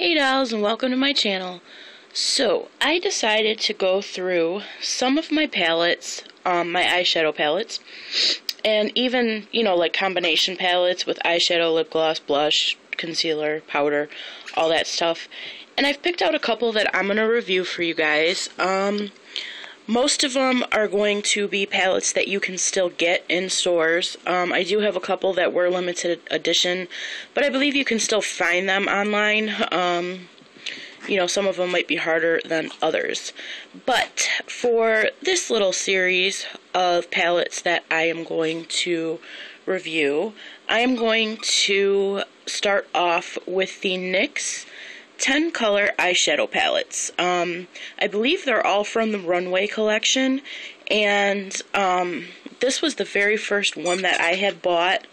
Hey dolls, and welcome to my channel. So, I decided to go through some of my palettes, my eyeshadow palettes, and even, like combination palettes with eyeshadow, lip gloss, blush, concealer, powder, all that stuff. And I've picked out a couple that I'm going to review for you guys. Most of them are going to be palettes that you can still get in stores. I do have a couple that were limited edition, but I believe you can still find them online. Some of them might be harder than others. But for this little series of palettes that I am going to review, I am going to start off with the NYX 10 color eyeshadow palettes. I believe they're all from the Runway collection, and this was the very first one that I had bought.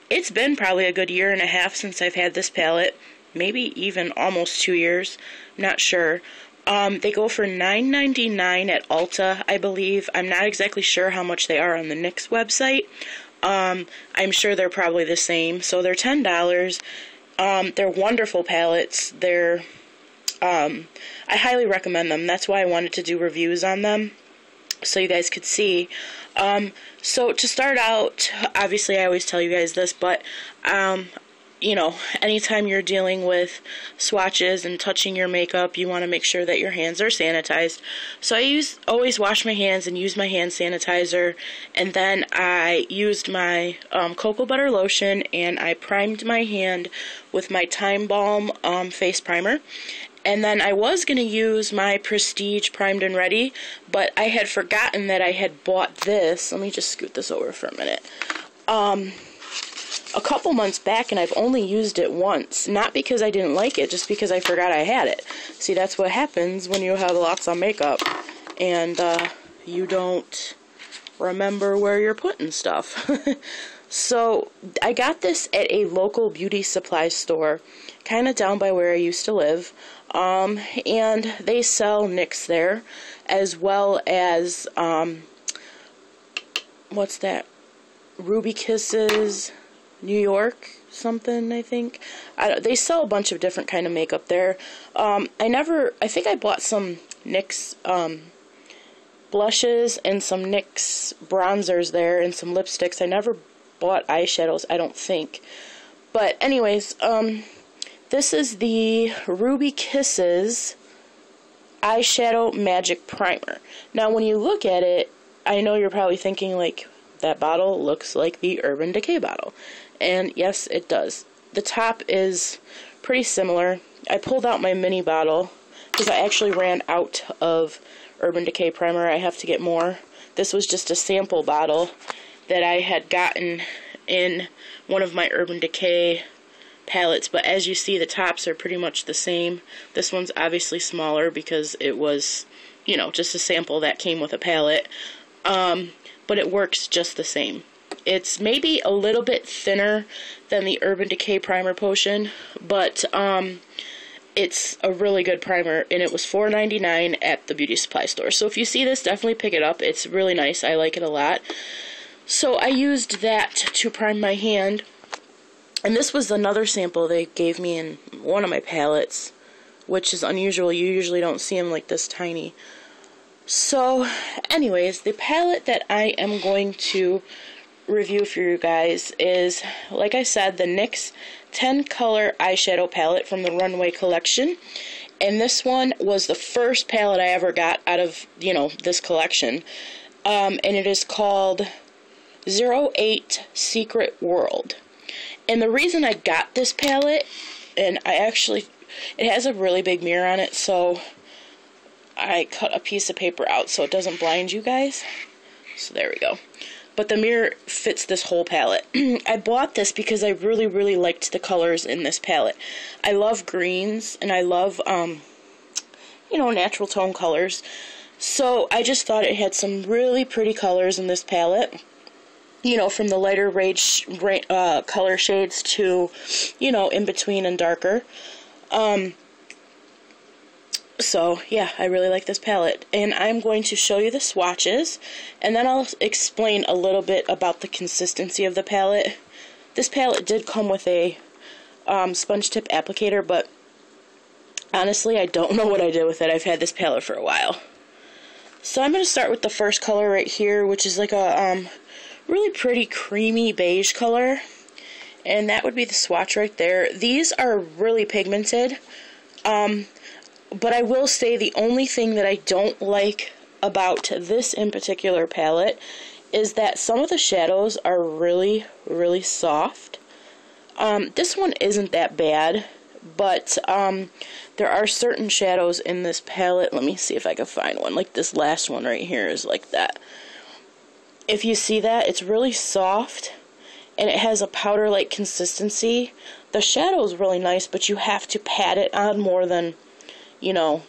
It's been probably a good year and a half since I've had this palette, maybe even almost 2 years, I'm not sure. They go for $9.99 at Ulta, I believe. I'm not exactly sure how much they are on the NYX website. I'm sure they're probably the same, so they're $10. They're wonderful palettes. I highly recommend them. That's why I wanted to do reviews on them, so you guys could see. So to start out, obviously I always tell you guys this, but, anytime you're dealing with swatches and touching your makeup, you want to make sure that your hands are sanitized. So I always wash my hands and use my hand sanitizer, and then I used my cocoa butter lotion, and I primed my hand with my Time Balm face primer. And then I was going to use my Prestige Primed and Ready, but I had forgotten that I had bought this. Let me just scoot this over for a minute. A couple months back, and I've only used it once. Not because I didn't like it, just because I forgot I had it. See, that's what happens when you have lots of makeup and you don't remember where you're putting stuff. So I got this at a local beauty supply store, kind of down by where I used to live, and they sell NYX there, as well as what's that? Ruby Kisses, New York something, I think. They sell a bunch of different kind of makeup there. I think I bought some NYX blushes and some NYX bronzers there and some lipsticks. I never bought eyeshadows, I don't think. But anyways, this is the Ruby Kisses Eyeshadow Magic Primer. Now when you look at it, I know you're probably thinking, like, that bottle looks like the Urban Decay bottle. And yes, it does. The top is pretty similar. I pulled out my mini bottle because I actually ran out of Urban Decay primer. I have to get more. This was just a sample bottle that I had gotten in one of my Urban Decay palettes. But as you see, the tops are pretty much the same. This one's obviously smaller because it was, just a sample that came with a palette. But it works just the same. It's maybe a little bit thinner than the Urban Decay Primer Potion, but it's a really good primer, and it was $4.99 at the beauty supply store. So if you see this, definitely pick it up. It's really nice. I like it a lot. So I used that to prime my hand, and this was another sample they gave me in one of my palettes, which is unusual. You usually don't see them like this tiny. So anyways, the palette that I am going to review for you guys is, like I said, the NYX 10 color eyeshadow palette from the Runway collection. And this one was the first palette I ever got out of, this collection. And it is called 08 Secret World. And the reason I got this palette, and it has a really big mirror on it, so I cut a piece of paper out so it doesn't blind you guys. So there we go. But the mirror fits this whole palette. I bought this because I really, really liked the colors in this palette. I love greens, and I love, natural tone colors. So I just thought it had some really pretty colors in this palette. From the lighter color shades to, in between and darker. So, yeah, I really like this palette. And I'm going to show you the swatches, and then I'll explain a little bit about the consistency of the palette. This palette did come with a sponge tip applicator, but Honestly, I don't know what I did with it. I've had this palette for a while. So I'm going to start with the first color right here, which is like a really pretty creamy beige color. And that would be the swatch right there. These are really pigmented. But I will say the only thing that I don't like about this in particular palette is that some of the shadows are really, really soft. This one isn't that bad, but there are certain shadows in this palette. Let me see if I can find one. Like this last one right here is like that. If you see that, it's really soft, and it has a powder-like consistency. The shadow is really nice, but you have to pat it on more than, you know,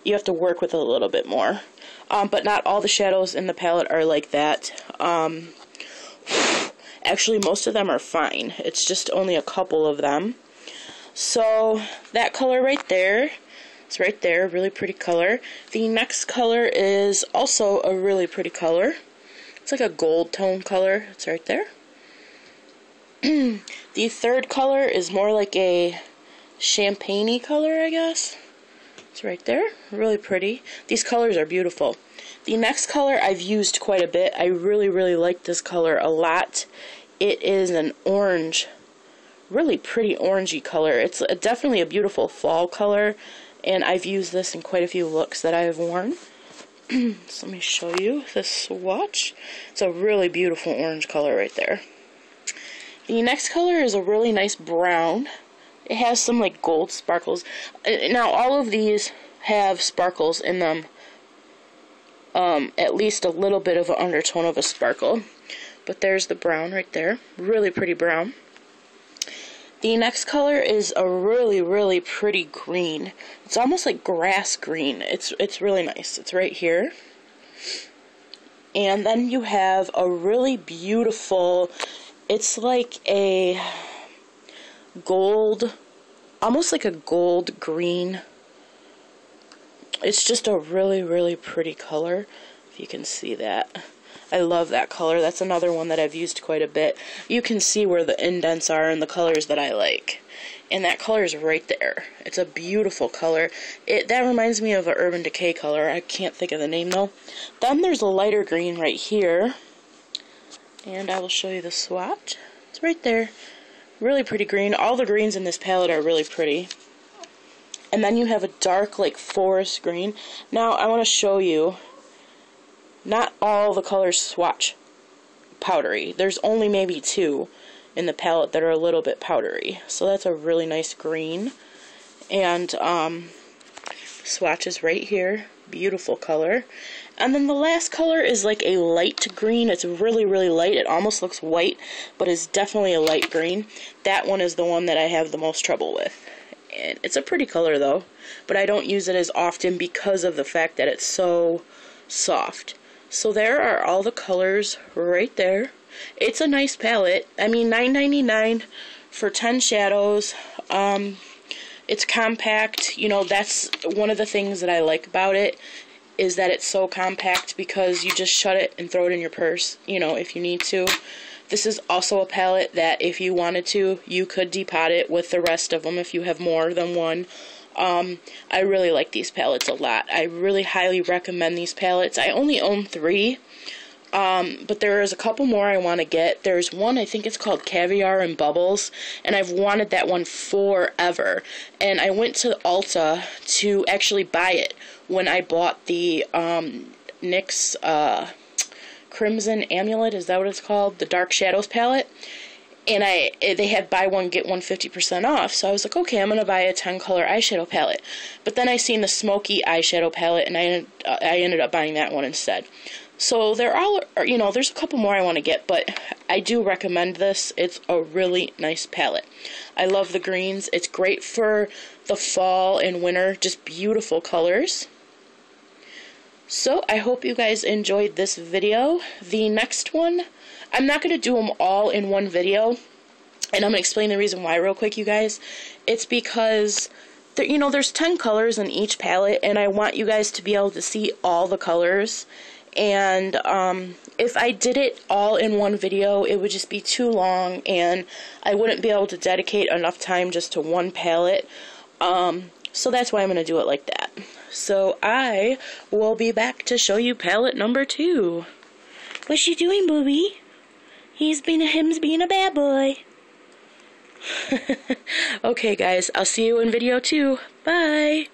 you have to work with it a little bit more. But not all the shadows in the palette are like that. Actually, most of them are fine. It's just only a couple of them. So, that color right there, it's right there, really pretty color. The next color is also a really pretty color. It's like a gold tone color. It's right there. The third color is more like a champagne-y color, I guess. It's right there. Really pretty. These colors are beautiful. The next color I've used quite a bit. I really, really like this color a lot. It is an orange. Really pretty orangey color. It's definitely a beautiful fall color, and I've used this in quite a few looks that I have worn. So let me show you this swatch. It's a really beautiful orange color right there. The next color is a really nice brown. It has some like gold sparkles. Now all of these have sparkles in them. At least a little bit of an undertone of a sparkle. But there's the brown right there. Really pretty brown. The next color is a really, really pretty green. It's almost like grass green. It's really nice. It's right here. And then you have a really beautiful, it's like a gold, almost like a gold green. It's just a really, really pretty color, if you can see that. I love that color. That's another one that I've used quite a bit. You can see where the indents are and the colors that I like. And that color is right there. It's a beautiful color. That reminds me of an Urban Decay color. I can't think of the name though. Then there's a lighter green right here. And I will show you the swatch. It's right there. Really pretty green. All the greens in this palette are really pretty. And then you have a dark, like, forest green. Now, I want to show you, not all the colors swatch powdery. There's only maybe 2 in the palette that are a little bit powdery. So that's a really nice green. And, swatch is right here. Beautiful color. And then the last color is like a light green. It's really, really light. It almost looks white, but it's definitely a light green. That one is the one that I have the most trouble with. And it's a pretty color though, but I don't use it as often because of the fact that it's so soft. So there are all the colors right there. It's a nice palette. I mean, $9.99 for 10 shadows. It's compact. You know, that's one of the things that I like about it, is that it's so compact because you just shut it and throw it in your purse, you know, if you need to. This is also a palette that if you wanted to, you could depot it with the rest of them if you have more than one. I really like these palettes a lot. I really highly recommend these palettes. I only own 3, but there is a couple more I want to get. There's one, I think it's called Caviar and Bubbles, and I've wanted that one forever. And I went to Ulta to actually buy it when I bought the NYX Crimson Amulet, is that what it's called? The Dark Shadows palette. And they had buy one, get one 50% off. So I was like, okay, I'm going to buy a 10 color eyeshadow palette. But then I seen the smoky eyeshadow palette, and I ended up buying that one instead. So they're all, you know, there's a couple more I want to get, but I do recommend this. It's a really nice palette. I love the greens. It's great for the fall and winter. Just beautiful colors. So I hope you guys enjoyed this video. The next one, I'm not going to do them all in one video, and I'm going to explain the reason why real quick, you guys. It's because, you know, there's 10 colors in each palette, and I want you guys to be able to see all the colors. And if I did it all in one video, it would just be too long, and I wouldn't be able to dedicate enough time just to one palette. So that's why I'm going to do it like that. So I will be back to show you palette number 2. What's you doing, booby? Him's being a bad boy. Okay, guys, I'll see you in video 2. Bye.